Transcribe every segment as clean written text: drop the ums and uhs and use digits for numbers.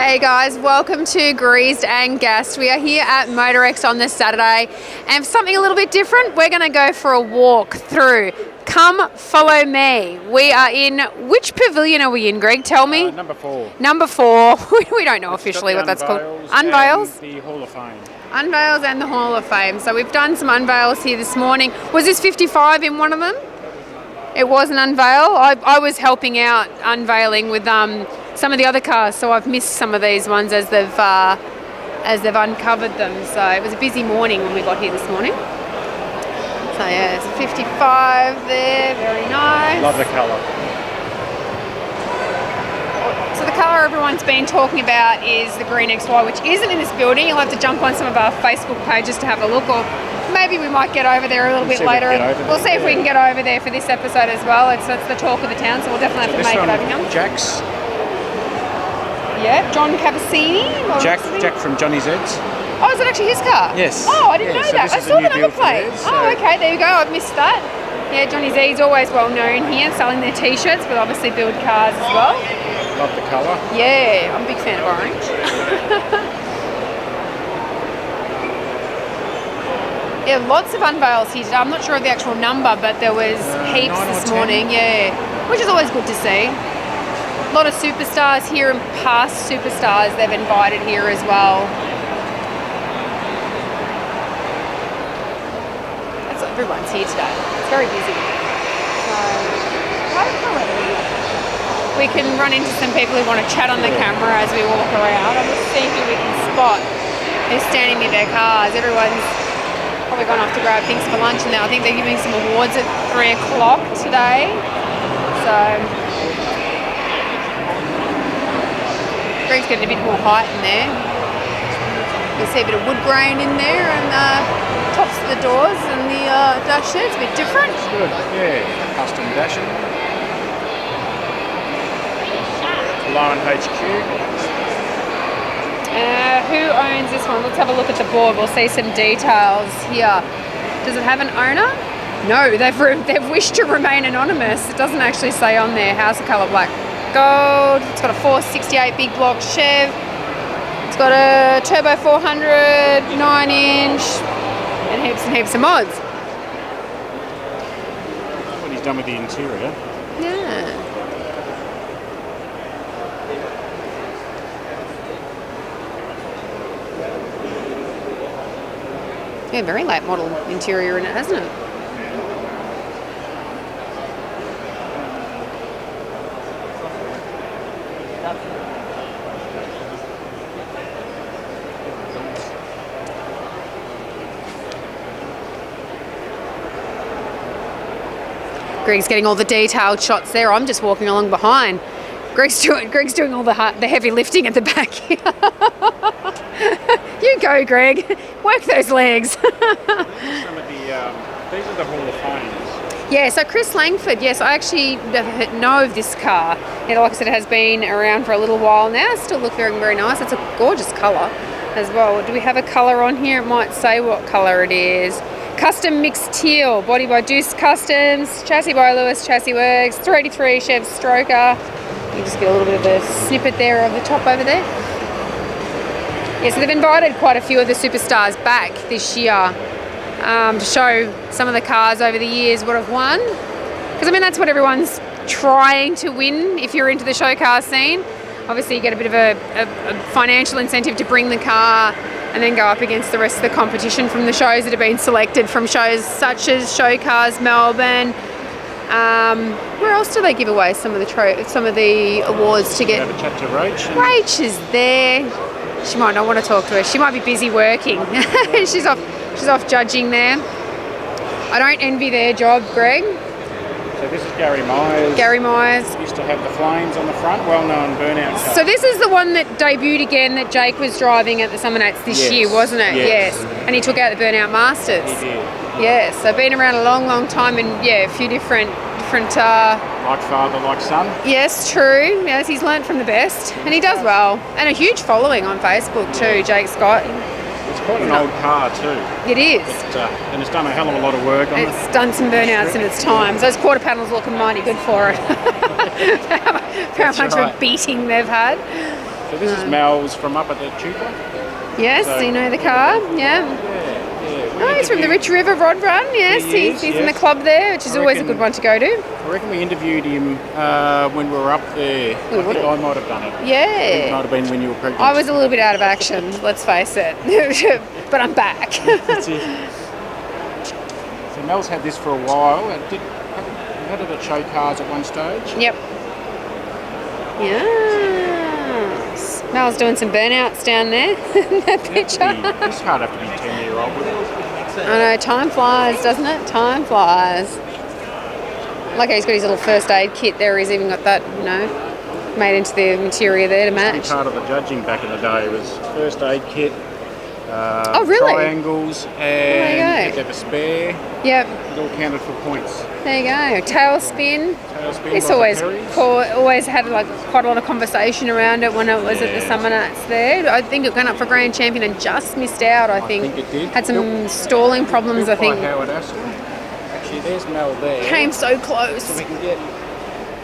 Hey guys, welcome to Greased and Gassed. We are here at Motorex on this Saturday, and for something a little bit different, we're going to go for a walk through. Come follow me. We are in, which pavilion are we in, Greg? Tell me. Number 4. Number 4. We don't know officially what that's called. Unveils? And the Hall of Fame. Unveils and the Hall of Fame. So we've done some unveils here this morning. Was this 55 in one of them? It was an unveil. I was helping out unveiling with some of the other cars, so I've missed some of these ones as they've uncovered them. So it was a busy morning when we got here this morning. So yeah, it's 55 there, very nice. Love the colour. So the colour everyone's been talking about is the green XY, which isn't in this building. You'll have to jump on some of our Facebook pages to have a look, or maybe we might get over there a little bit later. We'll see if we can get over there for this episode as well. It's the talk of the town, so we'll definitely have to make it over here. Jack's. Yeah, John Cavazzini. Jack from Johnny Z's. Oh, is it actually his car? Yes. Oh, I didn't know that. I saw the number plate. So okay, there you go. I've missed that. Yeah, Johnny Z's always well known here, selling their t-shirts, but obviously build cars as well. Love the colour. Yeah, I'm a big fan of orange. Yeah, lots of unveils here today. I'm not sure of the actual number, but there was heaps this morning. Yeah, which is always good to see. A lot of superstars here and past superstars they've invited here as well. That's everyone's here today. It's very busy. We can run into some people who want to chat on the camera as we walk around. I'll just see who we can spot who's standing near their cars. Everyone's probably gone off to grab things for lunch, and I think they're giving some awards at 3 o'clock today. So Greg's getting a bit more height in there. You can see a bit of wood grain in there, and the tops of the doors and the dash sheds a bit different. It's good, yeah. Custom dashing. Loan HQ. Who owns this one? Let's have a look at the board. We'll see some details here. Does it have an owner? No, they've wished to remain anonymous. It doesn't actually say on there. How's the colour? Black gold. It's got a 468 big block Chev. It's got a turbo 400, 9-inch, and heaps of mods. What he's done with the interior. Yeah. Yeah, very late model interior in it, hasn't it? Greg's getting all the detailed shots there. I'm just walking along behind. Greg's doing all the heavy lifting at the back here. You go, Greg. Work those legs. Some of these are the Hall of Fames. Yeah, so Chris Langford, yes, I actually know of this car. Yeah, like I said, it has been around for a little while now. Still looking very, very nice. It's a gorgeous colour as well. Do we have a colour on here? It might say what colour it is. Custom mixed teal, body by Deuce Customs, chassis by Lewis Chassis Works, 383 Chev Stroker. You just get a little bit of a snippet there of the top over there. Yeah, so they've invited quite a few of the superstars back this year to show some of the cars over the years what have won. Because I mean, that's what everyone's trying to win if you're into the show car scene. Obviously you get a bit of a financial incentive to bring the car and then go up against the rest of the competition from the shows that have been selected from shows such as Show Cars Melbourne. Where else do they give away some of the awards to get? Have a chat to Rach. Rach is there. She might not want to talk to her. She might be busy working. She's off judging there. I don't envy their job, Greg. So this is Gary Myers. Gary Myers. Used to have the flames on the front, well-known burnout car. So this is the one that debuted again that Jake was driving at the Summer Nights this year, wasn't it? Yes. And he took out the Burnout Masters. He did. Yes, so been around a long, long time, and yeah, a few different. Like father, like son. Yes, true. Yes, he's learnt from the best, and he does well. And a huge following on Facebook too, Jake Scott. It's quite an old car too. It is. And it's done a hell of a lot of work on it. It's done some burnouts in its time. Those quarter panels looking mighty good for it. For how much of a beating they've had. So this is Mel's from up at the Chupa. Yes, So- you know the car. Yeah. We Oh, he's from the interviewed- Rich River Rod Run. Yes, He is, he's in the yes. club there, which is I always a reckon- good one to go to. I reckon we interviewed him when we were up there. I think I might have done it. It Yeah. might have been when you were pregnant. I was a little bit out of action, let's face it. But I'm back. That's it. So Mel's had this for a while and had it at show cars at one stage. Yep. Yes. Mel's doing some burnouts down there in that picture. This card have to be 10-year-old. I know, time flies, doesn't it? Time flies. Like how he's got his little first aid kit there. He's even got that, you know, made into the interior there to match. Part of the judging back in the day was first aid kit, Oh, really? triangles, and there you go. you had to have a spare. Yep, It all counted for points. there you go. Tailspin. Tailspin It's by the always Perrys. always had like quite a lot of conversation around it when it was at the Yeah. Summer Nights there. I think it went up for Grand Champion and just missed out. I think it did. had some stalling problems. I Built by think Howard Astle. Actually, there's Mel there. came so close. So we can get.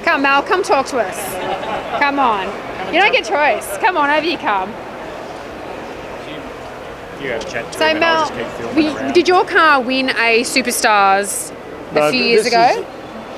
Come, Mel, come talk to us. Come on. You don't get choice. Come on, over you come. You have a chat to So, him and I'll Mel, just keep filming around. did your car win a Superstars a few years ago?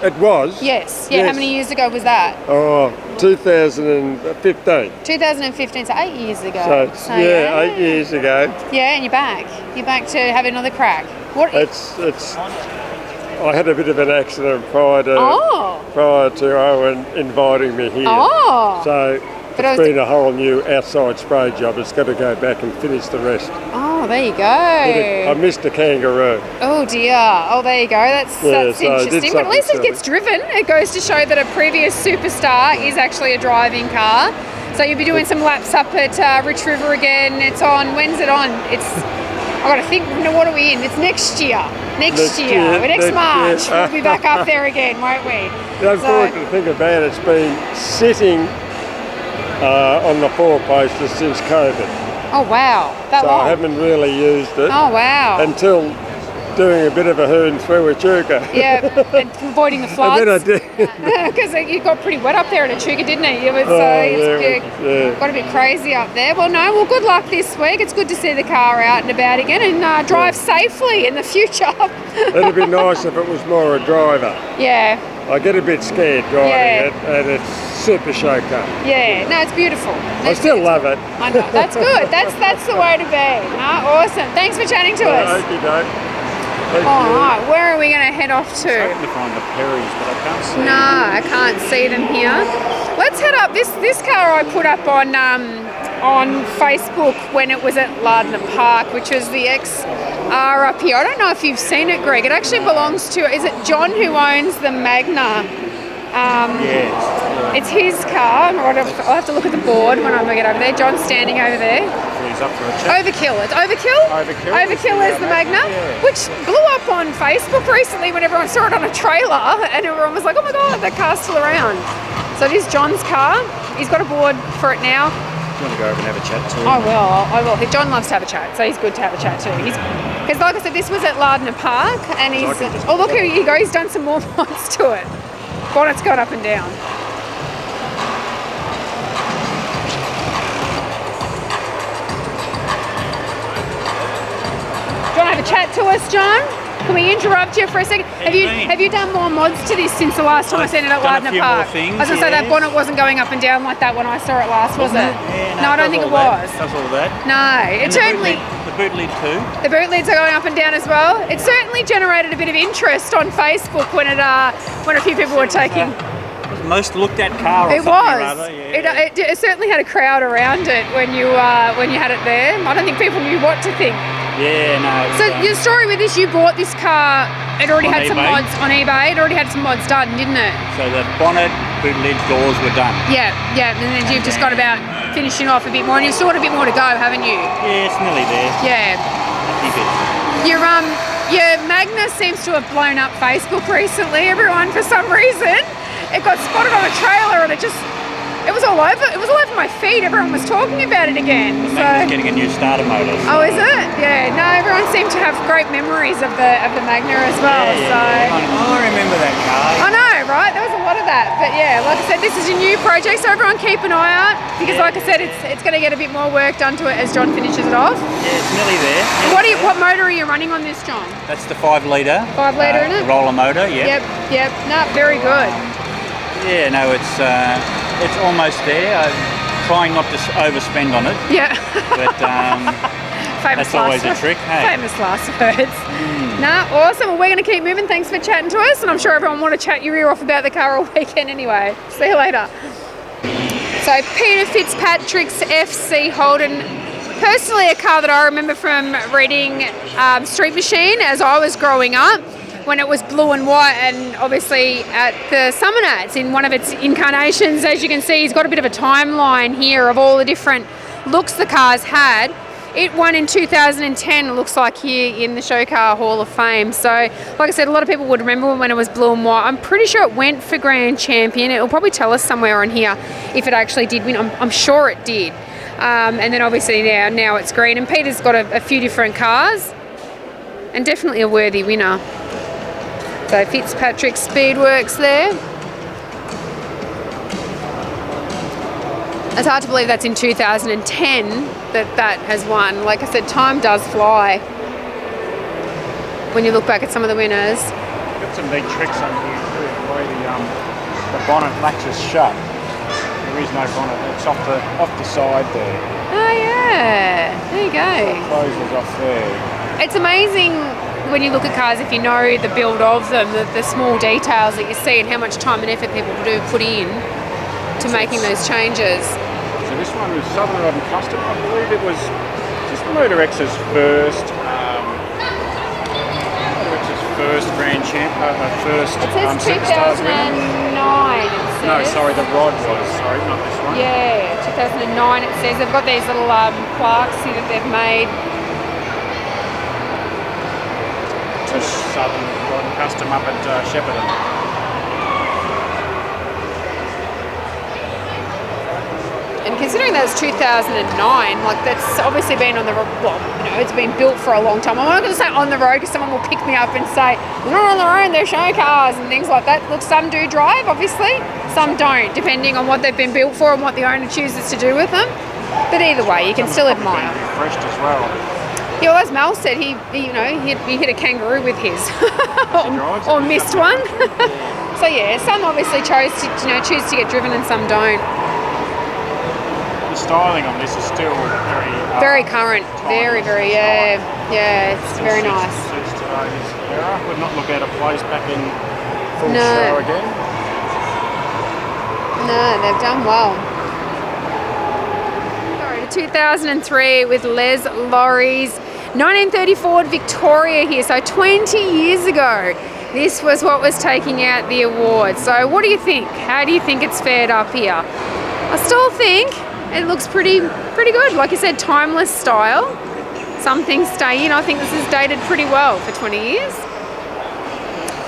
It was. Yes. Yeah, how Yes. many years ago was that? Oh, 2015. 2015, so 8 years ago. So it's, yeah, 8 years ago. Yeah, and you're back. You're back to have another crack. What? It's. I had a bit of an accident prior to Oh. Owen inviting me here. Oh. So But I it's was- been a whole new outside spray job. It's got to go back and finish the rest. Oh, there you But I go. missed a kangaroo. Oh dear. Oh, there you go. That's Yeah, that's so I did interesting. But at least it something gets driven. It goes to show that a previous Superstar is actually a driving car. So you'll be doing some laps up at Rich River again. It's on. When's it on? It's. I got to think. No, what are we in? It's next year. Next year. Next March. year. We'll be back up there again, won't we? The unfortunate thing about it's been sitting on the four posters since COVID. Oh wow. That So long. I haven't really used it Oh wow. until doing a bit of a hoon through a Chuka. Yeah, and avoiding the floods. And then I did. Because you got pretty wet up there at Echuca, didn't it? It was, yeah. got a bit crazy up there. Well, no, well, good luck this week. It's good to see the car out and about again and drive safely in the future. It'd be nice if it was more a driver. Yeah, I get a bit scared driving Yeah. it, and it's super show car. yeah. No, it's beautiful. I still love it. I know. That's good. That's the way to be. No, awesome. Thanks for chatting to us. Okey doke. Thank All you. right, where are we going to head off to? Hoping to find the Perrys, but I can't see. No, I can't see them here. Let's head up. This car I put up on Facebook when it was at Lardner Park, which was the XR up here. I don't know if you've seen it, Greg. It actually belongs to, is it John who owns the Magna? Yes. It's his car. I'll have to look at the board when I get over there. John's standing over there. He's up for a chat. Overkill. It's Overkill? Overkill. Overkill is the Magna, Yeah. which blew up on Facebook recently when everyone saw it on a trailer and everyone was like, oh my God, that car's still around. So it is John's car. He's got a board for it now. Do you want to go over and have a chat to him? I will. John loves to have a chat, so he's good to have a chat too. Because like I said, this was at Lardner Park and he's, I can just- oh look, here you go, he's done some more mods to it. Bonnet's gone up and down. Do you want to have a chat to us, John? Can we interrupt you for a second? Have you done more mods to this since the last time I seen it at done a Lardner few Park? more things, I was going to say that yes. bonnet wasn't going up and down like that when I saw it last, was it? Yeah, No, I don't think it was. Does all that. No, it And certainly. The boot lid too. The boot lids are going up and down as well. It certainly generated a bit of interest on Facebook when a few people were taking. Most looked at car. Or It something was. or other, yeah. It certainly had a crowd around it when you had it there. I don't think people knew what to think. Yeah, no. So your story with this, you bought this car. It already On had some eBay. mods on eBay. It already had some mods done, didn't it? So the bonnet, boot lid, doors were done. Yeah. And then you've just got about finishing off a bit more, and you've still got a bit more to go, haven't you? Yeah, it's nearly there. Yeah. Keep it. Your Magna seems to have blown up Facebook recently. Everyone, for some reason, it got spotted on a trailer, and it was all over. It was all over my feed. Everyone was talking about it again. So. Magna's getting a new starter motor. Oh, is it? Yeah. No, everyone seemed to have great memories of the Magna as well. Yeah. So. I remember that car. I know, right? There was a lot of that. But yeah, like I said, this is a new project, so everyone keep an eye out because, like I said, it's going to get a bit more work done to it as John finishes it off. Yeah, it's nearly there. What motor are you running on this, John? That's the 5 litre. 5 litre in it? Roller motor, yeah. Yep. No, very good. Yeah, no, it's almost there. I'm trying not to overspend on it. Yeah. But Famous that's always a trick, hey? Famous last words. Nah, awesome. Well, we're going to keep moving. Thanks for chatting to us, and I'm sure everyone want to chat your ear off about the car all weekend anyway. See you later. So Peter Fitzpatrick's FC Holden. Personally, a car that I remember from reading Street Machine as I was growing up, when it was blue and white, and obviously at the Summer Nats in one of its incarnations. As you can see, he's got a bit of a timeline here of all the different looks the car's had. It won in 2010, it looks like, here in the Show Car Hall of Fame. So, like I said, a lot of people would remember when it was blue and white. I'm pretty sure it went for Grand Champion. It'll probably tell us somewhere on here if it actually did win. I'm sure it did. And then obviously now it's green. And Peter's got a few different cars and definitely a worthy winner. So Fitzpatrick Speedworks there. It's hard to believe that's in 2010 that has won. Like I said, time does fly when you look back at some of the winners. Got some neat tricks on here too, the way the bonnet latches shut. There is no bonnet, it's off the side there. Oh yeah, there you go. It closes off there. It's amazing when you look at cars, if you know the build of them, the small details that you see and how much time and effort people do put in to making those changes. So this one was Southern Rod and Custom. I believe it was just Motorex's first Grand Champ, first It says 2009. No, sorry, the rod was. Sorry, not this one. Yeah, 2009 it says. They've got these little plaques here that they've made. Just Southern Rod and Custom up at Shepparton. And considering that's 2009, like that's obviously been on the it's been built for a long time. I'm not going to say on the road because someone will pick me up and say they're not on their own, they're show cars and things like that. Look, some do drive, obviously, some don't, depending on what they've been built for and what the owner chooses to do with them. But either way, you can still admire. Refreshed as well. Yeah, well, as Mel said, he hit a kangaroo with his, or missed one. So yeah, some obviously choose to get driven and some don't. Styling on this is still very current, very it's very nice. Suits today's era. Would not look out of place back in full show again. No, they've done well. Sorry, to 2003 with Les Lorry's 1930 Ford Victoria here. So 20 years ago, this was what was taking out the award. So what do you think? How do you think it's fared up here? I still think it looks pretty good. Like you said, timeless style. Some things stay in. I think this is dated pretty well for 20 years. A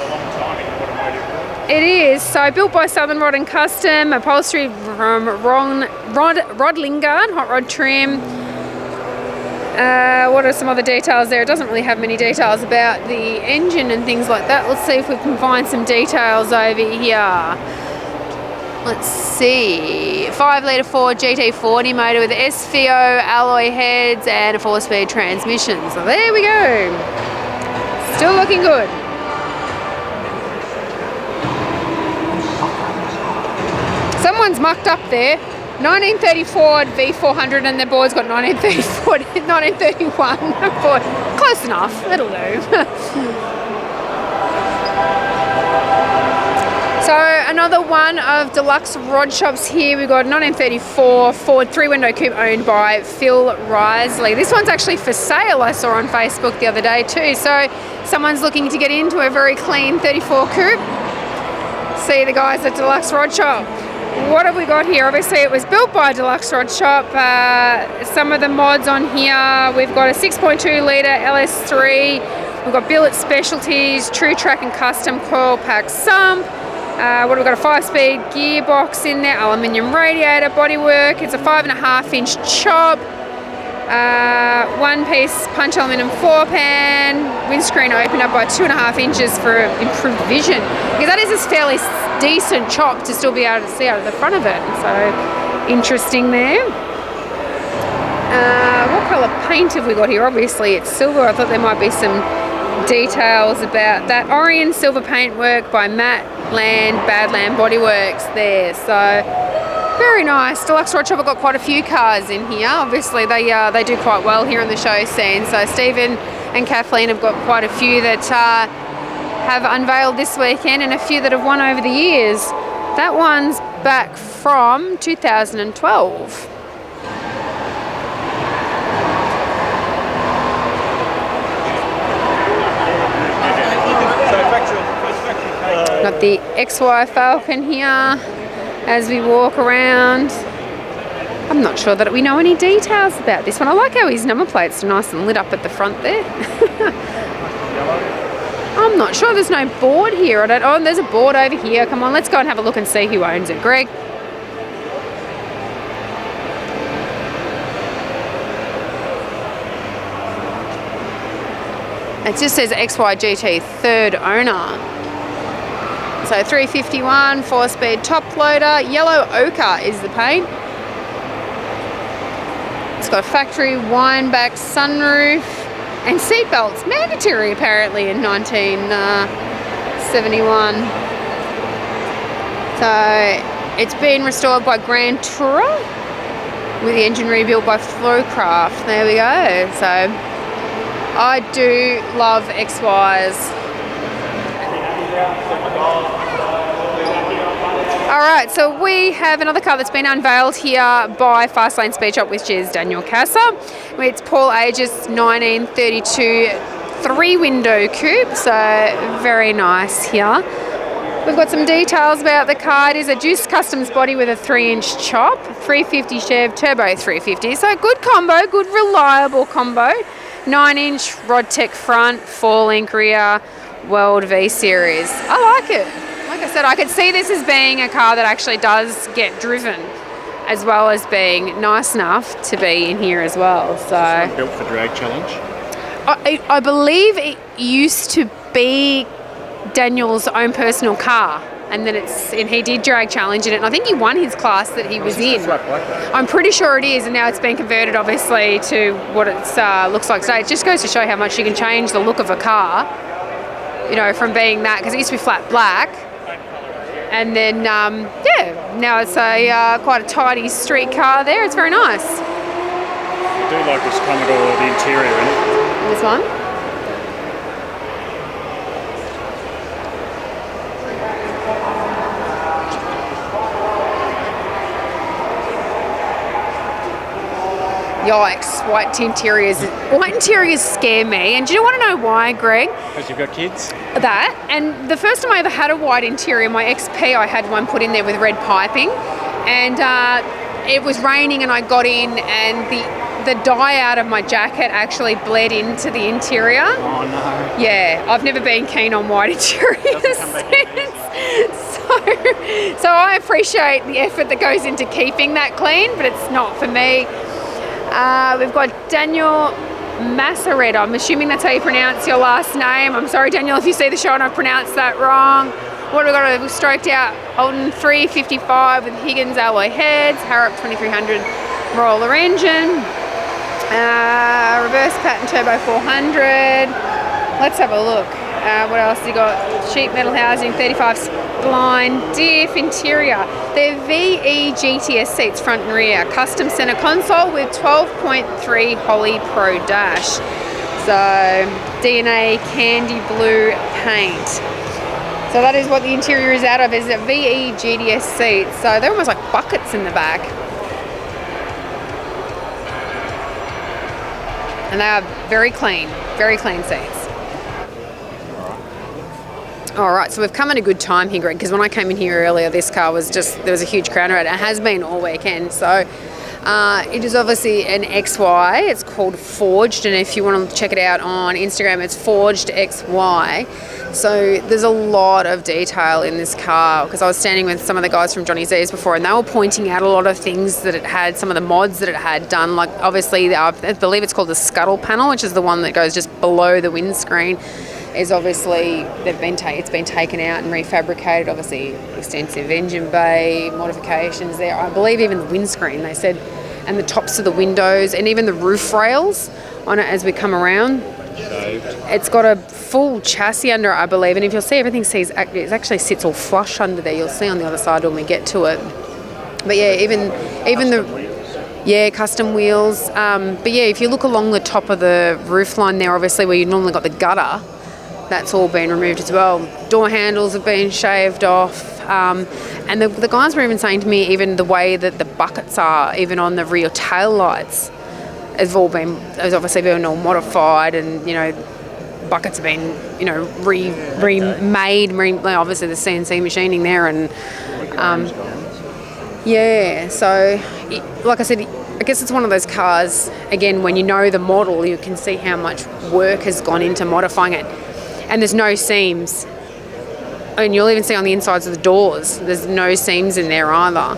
long time in automotive. It is. So built by Southern Rod and Custom, upholstery from Rod Lingard, hot rod trim. What are some other details there? It doesn't really have many details about the engine and things like that. Let's see if we can find some details over here. Let's see, 5 litre Ford GT40 motor with SVO alloy heads and a 4-speed transmission. So there we go. Still looking good. Someone's mucked up there. 1930 Ford V400 and the board's got 1930 Ford, 1931 Ford. Close enough, it'll do. So another one of Deluxe Rod Shops here. We've got 1934 Ford 3-window coupe owned by Phil Risley. This one's actually for sale, I saw on Facebook the other day too. So someone's looking to get into a very clean 34 coupe. See the guys at Deluxe Rod Shop. What have we got here? Obviously it was built by Deluxe Rod Shop. Some of the mods on here. We've got a 6.2 litre LS3. We've got billet specialties, true track and custom coil pack sump. What have we got? A 5-speed gearbox in there, aluminium radiator, bodywork. It's a 5.5-inch chop. One-piece punch aluminium 4-pan, windscreen opened up by 2.5 inches for improved vision. Because that is a fairly decent chop to still be able to see out of the front of it. So interesting there. What colour paint have we got here? Obviously it's silver. I thought there might be some details about that. Orion silver paintwork by Matt Land, Badland Bodyworks there. So very nice. Deluxe Rod Shop have got quite a few cars in here. Obviously they do quite well here on the show scene. So Stephen and Kathleen have got quite a few that have unveiled this weekend and a few that have won over the years. That one's back from 2012. Got the XY Falcon here as we walk around. I'm not sure that we know any details about this one. I like how his number plates are nice and lit up at the front there. I'm not sure. There's no board here. Oh, there's a board over here. Come on, let's go and have a look and see who owns it. Greg? It just says XYGT, third owner. So 351, 4-speed top loader. Yellow ochre is the paint. It's got a factory wine-back sunroof and seat belts. Mandatory apparently in 1971. So it's been restored by Grand Tourer with the engine rebuilt by Flowcraft. There we go. So I do love XYs. Alright, so we have another car that's been unveiled here by Fastlane Speed Shop, which is Daniel Cassar. It's Paul Agius 1932 3-window coupe, so very nice here. We've got some details about the car. It is a Juice Customs body with a 3-inch chop, 350 Chev, turbo 350, so good combo, good reliable combo. 9-inch Rodtech front, 4-link rear, World V Series. I like it. Like I said, I could see this as being a car that actually does get driven, as well as being nice enough to be in here as well. So built for drag challenge. I believe it used to be Daniel's own personal car, and then he did drag challenge in it. And I think he won his class that he was in. I'm pretty sure it is, and now it's been converted, obviously, to what it looks like today. It just goes to show how much you can change the look of a car. You know, from being that, because it used to be flat black. And then, now it's quite a tidy street car there. It's very nice. I do like this Commodore, the interior in it. This one? Yikes, white interiors. White interiors scare me. And do you want to know why, Greg? Because you've got kids? That. And the first time I ever had a white interior, my XP, I had one put in there with red piping. And it was raining and I got in and the dye out of my jacket actually bled into the interior. Oh no. Yeah, I've never been keen on white interiors since. So I appreciate the effort that goes into keeping that clean, but it's not for me. We've got Daniel Cassar. I'm assuming that's how you pronounce your last name. I'm sorry, Daniel, if you see the show and I've pronounced that wrong. What have we got? We've stroked out Holden 355 with Higgins alloy heads, Harrop 2300 roller engine, reverse pattern turbo 400. Let's have a look. What else you got? Sheet metal housing, 35 spline diff interior. They're VE GTS seats front and rear. Custom center console with 12.3 Holly Pro dash. So DNA candy blue paint. So that is what the interior is out of, is a VE GTS seats. So they're almost like buckets in the back. And they are very clean seats. All right, so we've come at a good time here, Greg, because when I came in here earlier, this car was there was a huge crowd around it. It has been all weekend. So it is obviously an XY. It's called Forged, and if you want to check it out on Instagram, it's Forged XY. So there's a lot of detail in this car, because I was standing with some of the guys from Johnny Z's before, and they were pointing out a lot of things that it had, some of the mods that it had done. Like obviously, I believe it's called the scuttle panel, which is the one that goes just below the windscreen. Is obviously it's been taken out and refabricated. Obviously, extensive engine bay modifications there. I believe even the windscreen, they said, and the tops of the windows, and even the roof rails on it as we come around. It's got a full chassis under it, I believe, and if you'll see, everything it actually sits all flush under there. You'll see on the other side when we get to it. But yeah, even custom wheels. But yeah, if you look along the top of the roof line there, obviously where you normally got the gutter, that's all been removed as well. Door handles have been shaved off. And the guys were even saying to me, even the way that the buckets are, even on the rear tail lights, has obviously been all modified, and buckets have been remade. Obviously the CNC machining there, and so like I said, I guess it's one of those cars, again, when you know the model, you can see how much work has gone into modifying it. And there's no seams. And you'll even see on the insides of the doors, there's no seams in there either.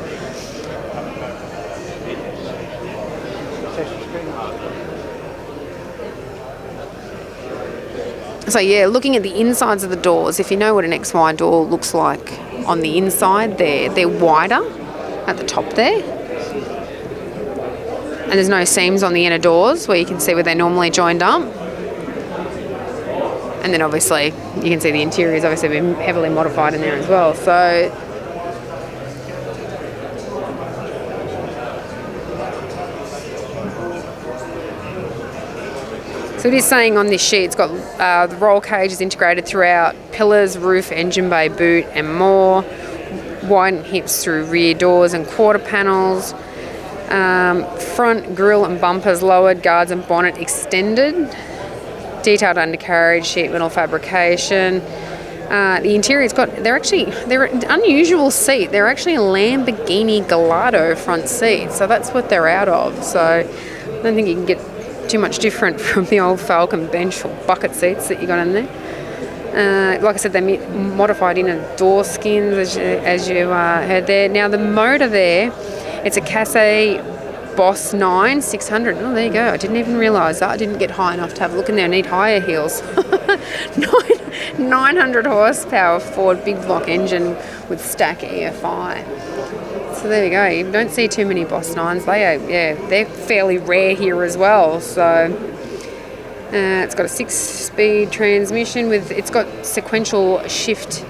So yeah, looking at the insides of the doors, if you know what an XY door looks like on the inside, they're wider at the top there. And there's no seams on the inner doors where you can see where they're normally joined up. And then obviously you can see the interior has obviously been heavily modified in there as well. So it is saying on this sheet, it's got the roll cage is integrated throughout, pillars, roof, engine bay, boot and more, widened hips through rear doors and quarter panels, front grille and bumpers lowered, guards and bonnet extended, detailed undercarriage, sheet metal fabrication. The interior, they're an unusual seat. They're actually a Lamborghini Gallardo front seat, so that's what they're out of. So I don't think you can get too much different from the old Falcon bench or bucket seats that you got in there. Like I said, they modified inner door skins, as you heard there. Now the motor there, it's a Cassar Boss 9 600. Oh, there you go. I didn't even realise that. I didn't get high enough to have a look in there. I need higher heels. 900 horsepower Ford big block engine with stack EFI. So there you go. You don't see too many Boss 9s. They're fairly rare here as well. So it's got a 6-speed transmission it's got sequential shift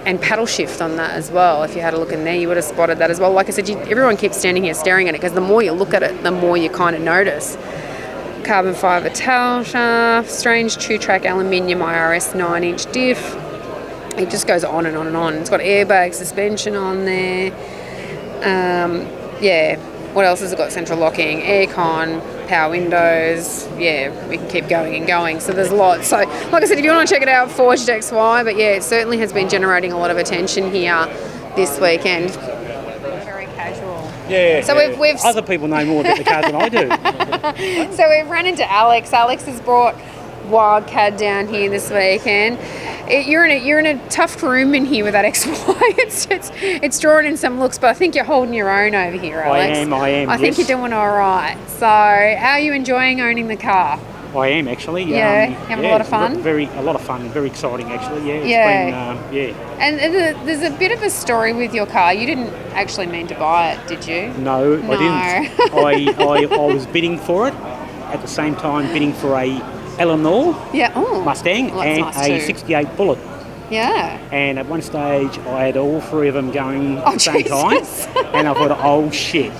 and paddle shift on that as well. If you had a look in there, you would have spotted that as well. Like I said, everyone keeps standing here staring at it, because the more you look at it, the more you kind of notice. Carbon fibre tail shaft, strange 2-track aluminium IRS 9-inch diff. It just goes on and on and on. It's got airbag suspension on there. What else has it got? Central locking, aircon, power windows. Yeah, we can keep going and going. So there's lots. So like I said, if you want to check it out, Forged XY. But yeah, it certainly has been generating a lot of attention here this weekend. Very casual. Yeah. So we've other people know more about the cars than I do. So we've run into Alex. Alex has brought Wildcat down here this weekend. You're in a tough room in here with that XY. It's drawing in some looks, but I think you're holding your own over here, Alex. I am. I think you're doing all right. So, how are you enjoying owning the car? I am actually. Yeah, having a lot of fun. A lot of fun. Very exciting actually. Yeah. It's been, And there's a bit of a story with your car. You didn't actually mean to buy it, did you? No. I didn't. I was bidding for it at the same time, bidding for a Eleanor Mustang and a 68 Bullet. Yeah. And at one stage, I had all three of them going at the same time, and I thought, oh shit,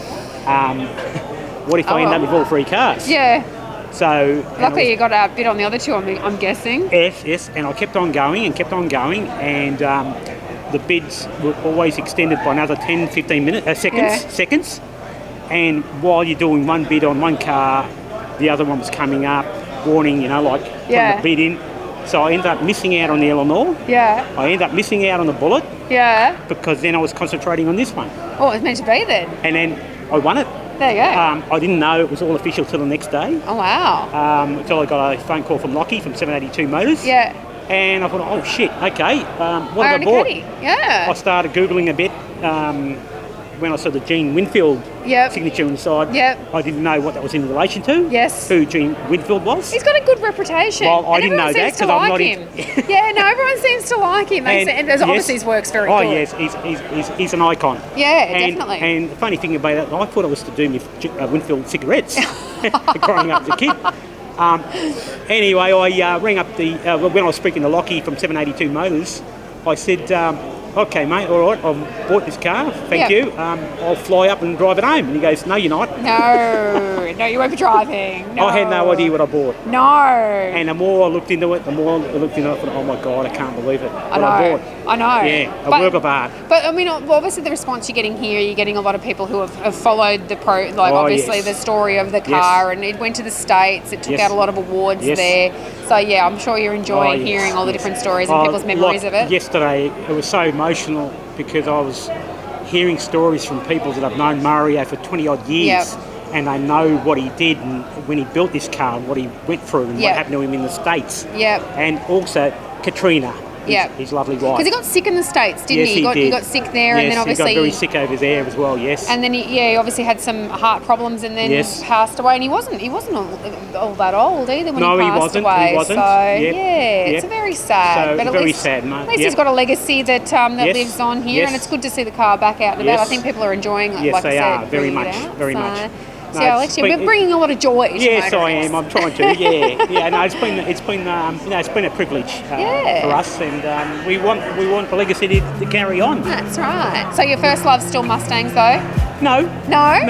what if I end up with all three cars? Yeah. So luckily you got a bid on the other two, I'm guessing. Yes, and I kept on going, and the bids were always extended by another 10, 15 minutes, seconds. And while you're doing one bid on one car, the other one was coming up, warning, from the bidding. So I ended up missing out on the Eleanor. Yeah. I ended up missing out on the Bullet. Yeah. Because then I was concentrating on this one. Oh, it was meant to be then. And then I won it. There you go. I didn't know it was all official till the next day. Oh, wow. Until I got a phone call from Lockie from 782 Motors. Yeah. And I thought, oh shit, okay, what I have own I a bought? caddy. Yeah. I started Googling a bit when I saw the Gene Winfield Yep. signature inside. Yep. I didn't know what that was in relation to. Yes. Who Gene Winfield was. He's got a good reputation. Well, I and didn't know everyone that seems to because I'm like not him. Yeah, no, everyone seems to like him. And obviously his work's very Oh, good. yes, he's an icon. Yeah, and, definitely. And the funny thing about it, I thought it was to do with Winfield cigarettes growing up as a kid. Anyway, I rang up when I was speaking to Lockie from 782 Motors, I said, okay, mate, all right, I've bought this car, thank you. I'll fly up and drive it home. And he goes, no, you're not. No, you won't be driving. No. I had no idea what I bought. No. And the more I looked into it, I thought, oh my God, I can't believe it. What I bought. I know. Yeah, a work of art. But I mean, obviously the response you're getting here, you're getting a lot of people who have followed obviously the story of the car, and it went to the States, it took out a lot of awards there. So yeah, I'm sure you're enjoying hearing all the different stories and people's memories of it. Yesterday, it was so emotional because I was hearing stories from people that have known Mario for 20 odd years. And they know what he did and when he built this car and what he went through and what happened to him in the States. And also Katrina, his lovely wife. Because he got sick in the States, didn't he? He got sick there, and then obviously he got very sick over there as well. Yes. And then he obviously had some heart problems, and then passed away. And he wasn't all that old either when he passed away. He wasn't. So it's very sad. So but very sad, mate. At least he's got a legacy that lives on here, and it's good to see the car back out and about. I think people are enjoying it. Yes, like they I are said, very much, very much. So Alex, we're bringing a lot of joy to Yes, Motorex. I am. I'm trying to. No, it's been a privilege for us, and we want the legacy to carry on. That's right. So your first love's still Mustangs, though? No. No.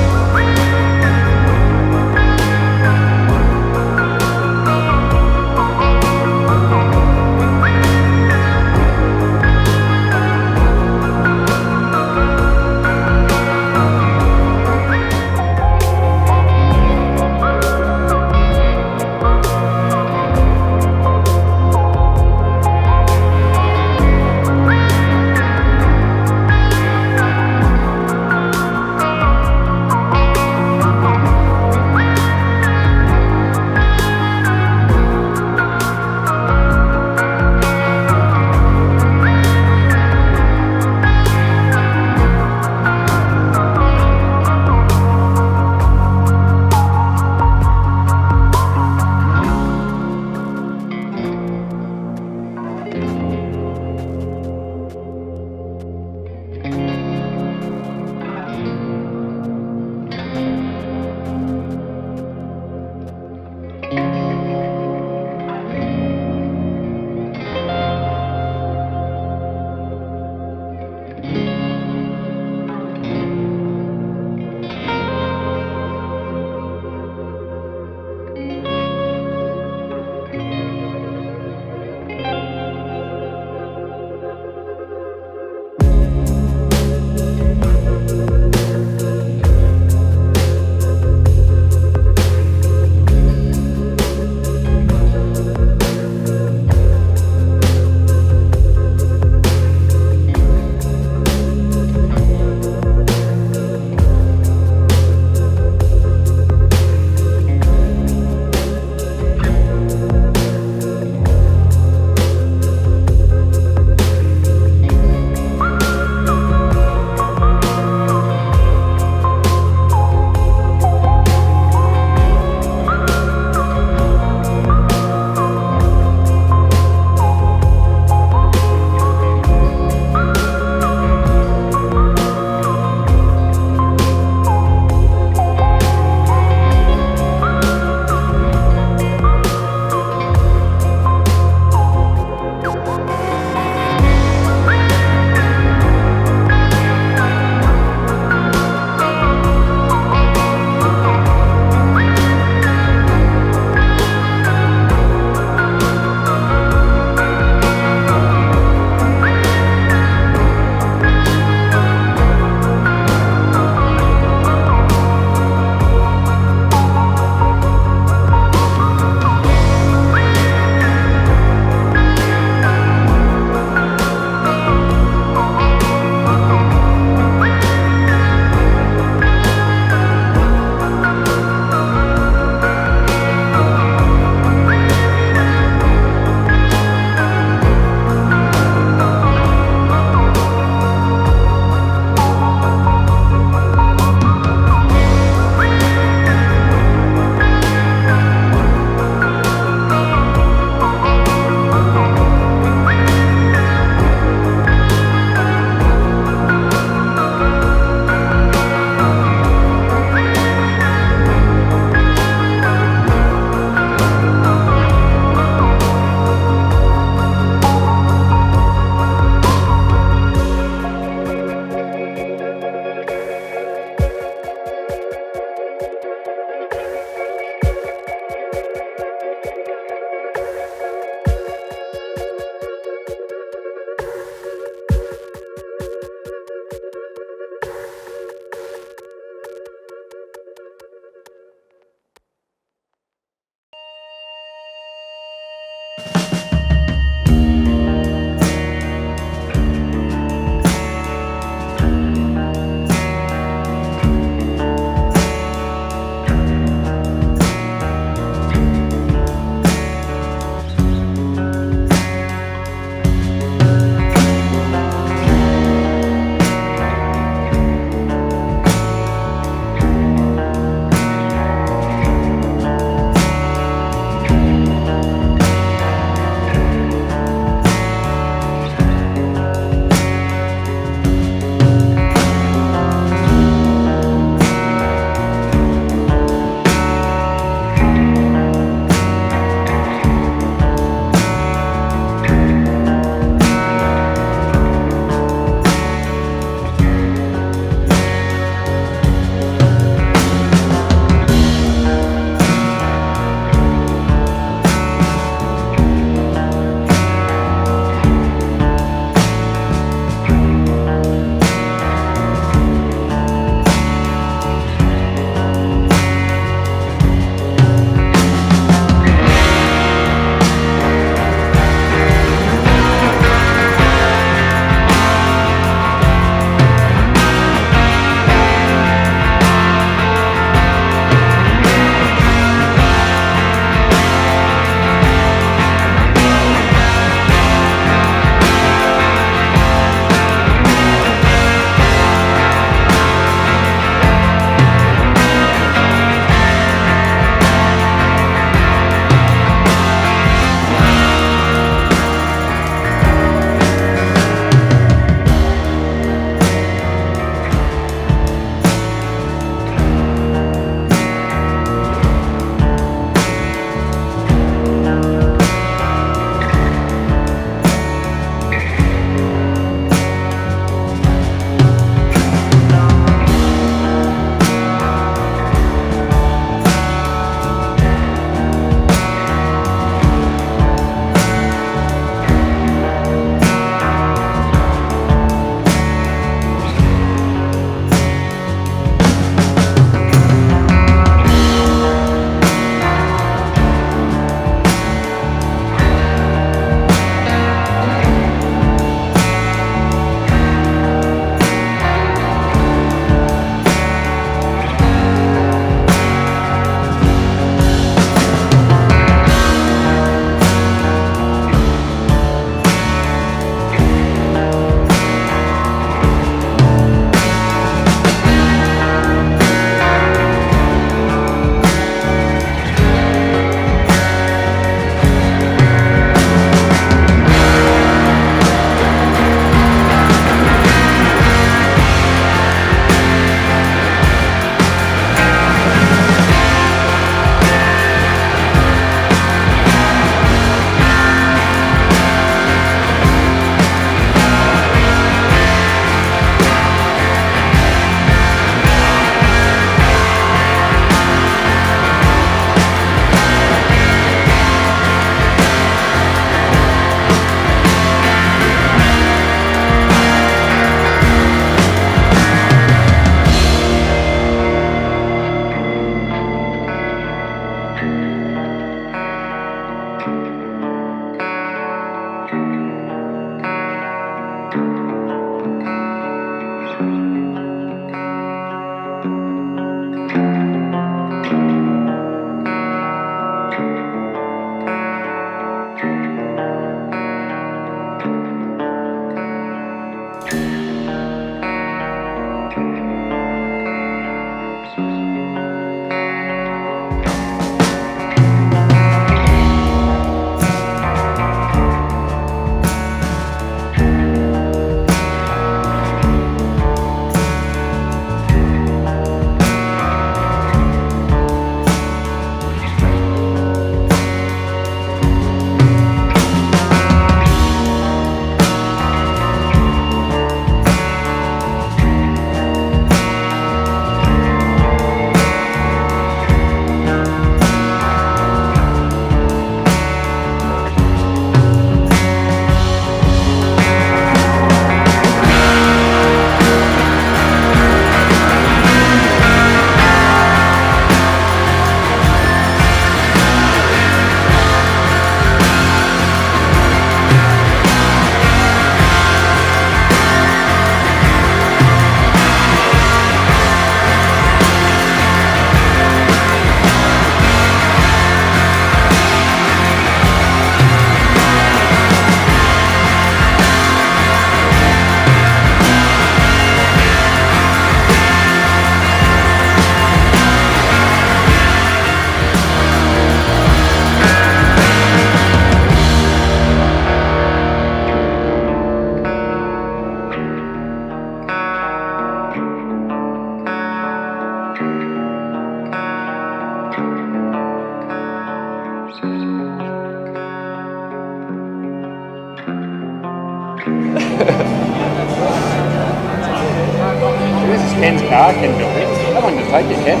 This is Ken's car, Ken built it. How long did it take you, Ken?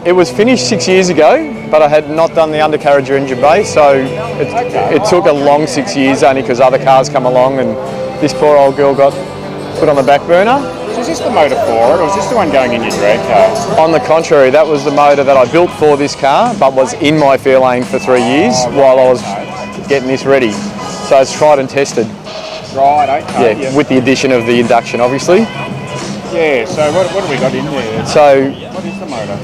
It was finished 6 years ago, but I had not done the undercarriage or engine bay, so it took a long 6 years only because other cars come along and this poor old girl got put on the back burner. So is this the motor for it, or is this the one going in your drag car? On the contrary, that was the motor that I built for this car, but was in my fairlane for 3 years while I was getting this ready. So it's tried and tested. Right, okay. Yeah, with the addition of the induction, obviously. Yeah, so what have we got in there? So, what is the motor?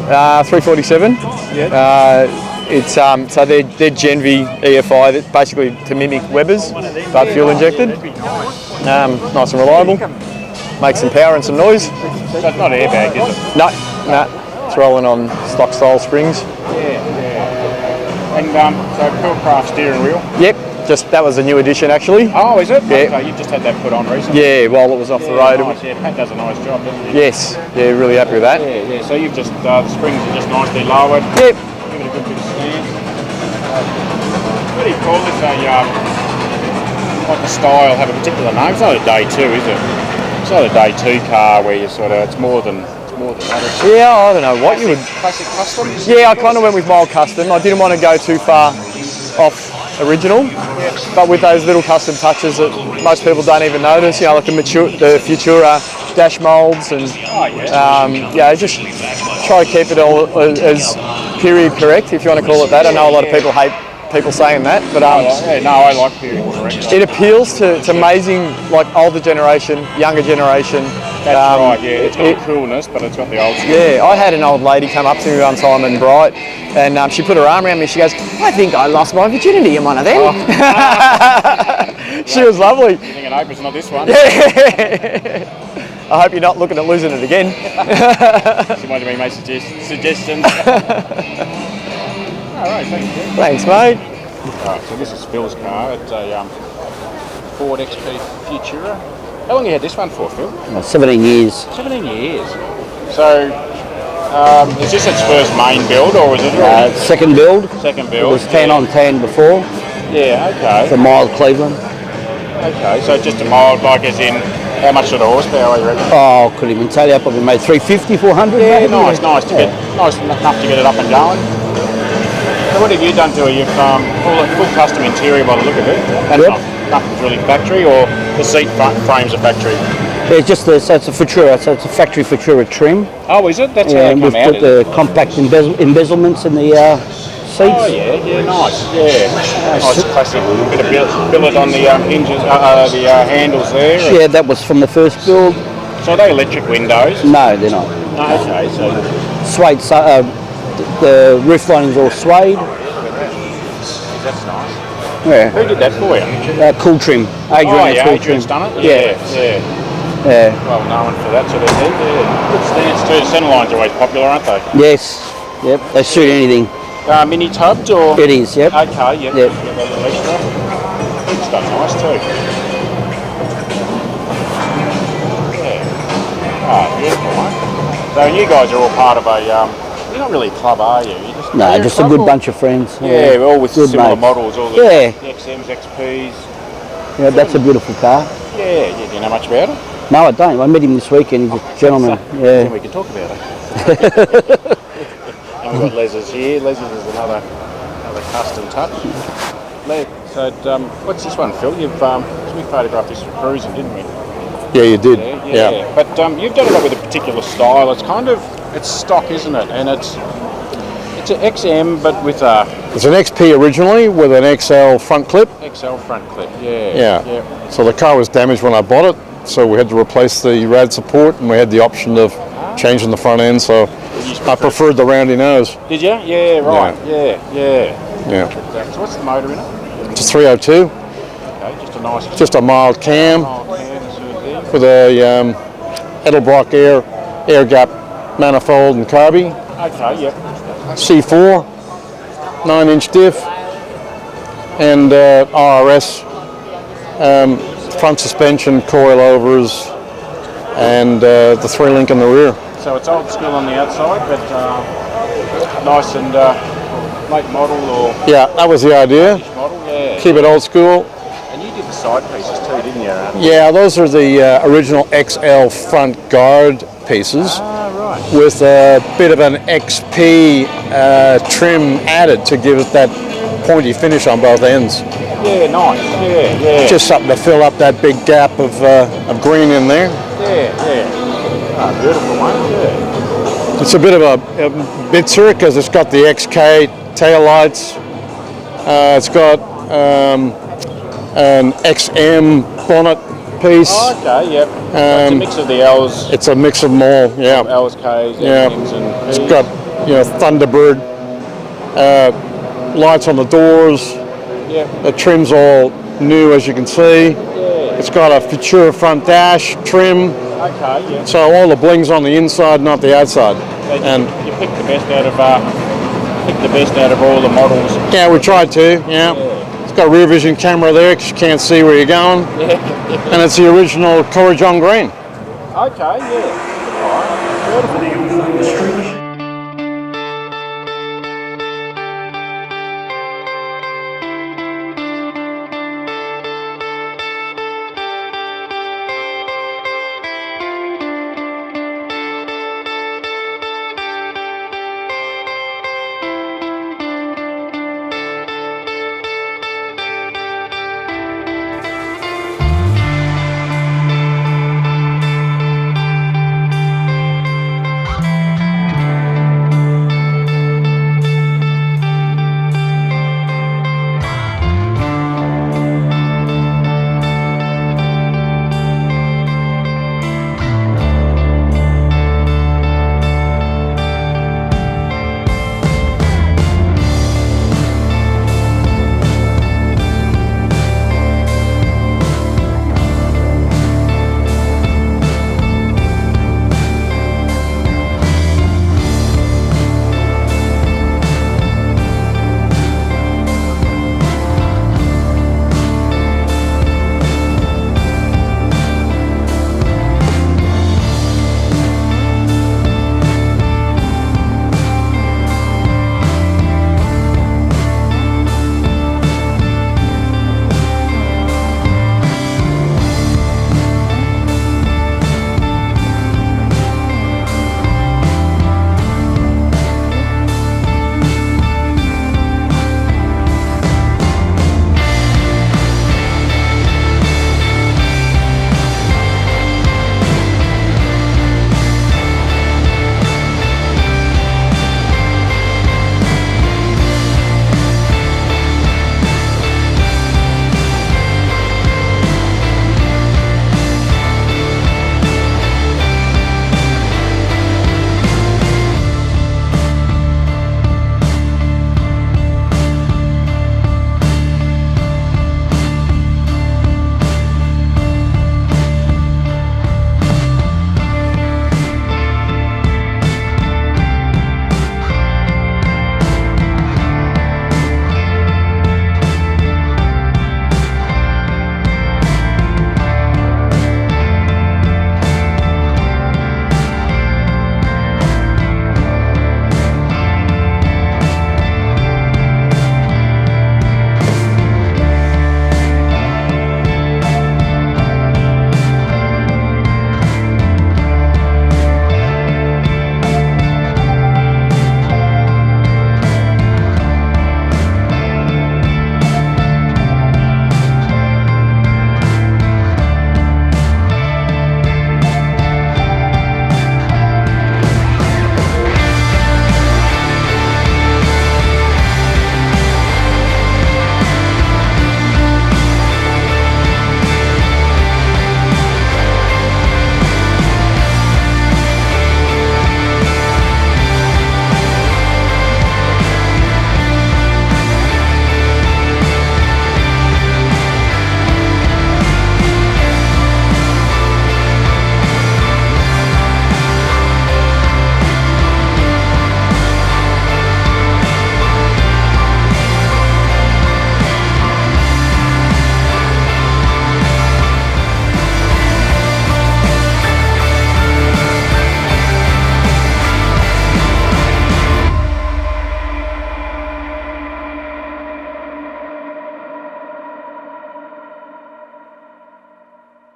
347. Yeah. It's so they're Gen V EFI, that basically to mimic Weber's, but fuel injected. Nice and reliable. Makes some power and some noise. So it's not airbag, is it? No. It's rolling on stock style springs. Yeah. And so cool craft steering wheel. Yep. That was a new addition actually. Oh, is it? Yeah. Okay, you just had that put on recently. Yeah, while it was off the road. Nice. Yeah, Pat does a nice job, doesn't he? Yes. Yeah, really happy with that. Yeah. So you've just the springs are just nicely lowered. Yep. Give it a good bit of stance. What do you call this? Like the style have a particular name. It's not a day two, is it? It's not a day two car where you sort of. It's more than that. Yeah, I don't know what you would. Classic custom. Yeah, I kind of went with mild custom. I didn't want to go too far off original, but with those little custom touches that most people don't even notice, like the Futura dash molds and just try to keep it all as period correct, if you want to call it that. I know a lot of people hate people saying that, but I like period correct. it appeals to amazing, like older generation, younger generation. That's right, yeah. It's got coolness, but it's got the old school. Yeah, I had an old lady come up to me one time in Bright, and she put her arm around me. She goes, "I think I lost my virginity in one of them." Oh. She was lovely. You think an Oprah's not this one? Yeah. I hope you're not looking at losing it again. She might have made suggestions. All right, thank you. Thanks, mate. All right, so this is Phil's car. It's a Ford XP Futura. How long have you had this one for, Phil? 17 years. 17 years. So, is this its first main build, or was it already? Second build. Second build. It was 10 on 10 before. Yeah, okay. For mild Cleveland. Okay, so just a mild, like as in, how much sort of horsepower you reckon? Oh, couldn't even tell you. I probably made 350, 400. Yeah, maybe. nice enough to get it up and going. So what have you done to it? You've full custom interior by the look of it. That's nothing's really factory, or the seat frames are factory? Yeah, so it's a Futura, so it's a factory Futura trim. Oh, is it? That's how they come we've out. put the compact embezzlements in the seats. Oh yeah, nice. Yeah, nice classic bit of billet on the hinges, the handles there. Yeah, that was from the first build. So are they electric windows? No, they're not. No, okay, so Suede, the roof lining's all suede. that's nice. Yeah. Who did that for you? Cool trim. Adrian, yeah, cool Adrian's trim. done it? Yeah. Yeah. Well known for that sort of thing, yeah. Good stance too. The centre lines are always popular, aren't they? Yes. Yep. They suit anything. Mini tubbed or? It is. Yep. Okay, yeah. Yep. Got that little extra. It's done nice too. Yeah. Ah, beautiful, mate. So you guys are all part of a, you're not really a club, are you? No, just a good bunch of friends. Yeah, we're all with good similar mates. models, all the Yeah. XMs, XPs. Yeah, that's a beautiful car. Yeah, do you know much about it? No, I don't. I met him this weekend. He's a gentleman. Then Yeah. we can talk about it. And we've got Les's here. Les's is another custom touch. So what's this one, Phil? You've we photographed this for cruising, didn't we? Yeah, you did. Yeah. But you've done it up with a particular style. It's kind of stock, isn't it? And it's an XM, but with a It's an XP originally with an XL front clip. XL front clip. Yeah. Yeah. So the car was damaged when I bought it, so we had to replace the rad support, and we had the option of changing the front end. So I preferred the roundy nose. Did you? Yeah. Right. Yeah. Yeah. So what's the motor in it? It's a 302, Okay, just a nice. just a mild cam Sort of thing. with a Edelbrock air gap manifold and carby. Okay. Yep. C4, 9-inch diff, and RRS front suspension, coilovers, and the 3-link in the rear. So it's old school on the outside, but nice and late model or Yeah, that was the idea. model. Yeah. Keep it old school. And you did the side pieces too, didn't you? Yeah, those are the original XL front guard pieces Right. with a bit of an XP trim added to give it that pointy finish on both ends. Yeah. Nice. Yeah. Just something to fill up that big gap of green in there. Yeah. Ah, beautiful one. Yeah. It's a bit of a bitzer because it's got the XK tail lights. It's got an XM bonnet piece. Oh, okay. Yep. It's a mix of the L's, It's a mix of them all. Yeah. L's, K's, Yeah. M's, and P's. It's got Thunderbird lights on the doors. Yeah. The trim's all new, as you can see. Yeah. It's got a Futura front dash trim. Okay. Yeah. So all the bling's on the inside, not the outside. And You picked the best out of all the models. yeah, we tried to. Yeah. It's got a rear vision camera there because you can't see where you're going. Yeah. And it's the original Corrigan green. Okay. Yeah. All right. Beautiful.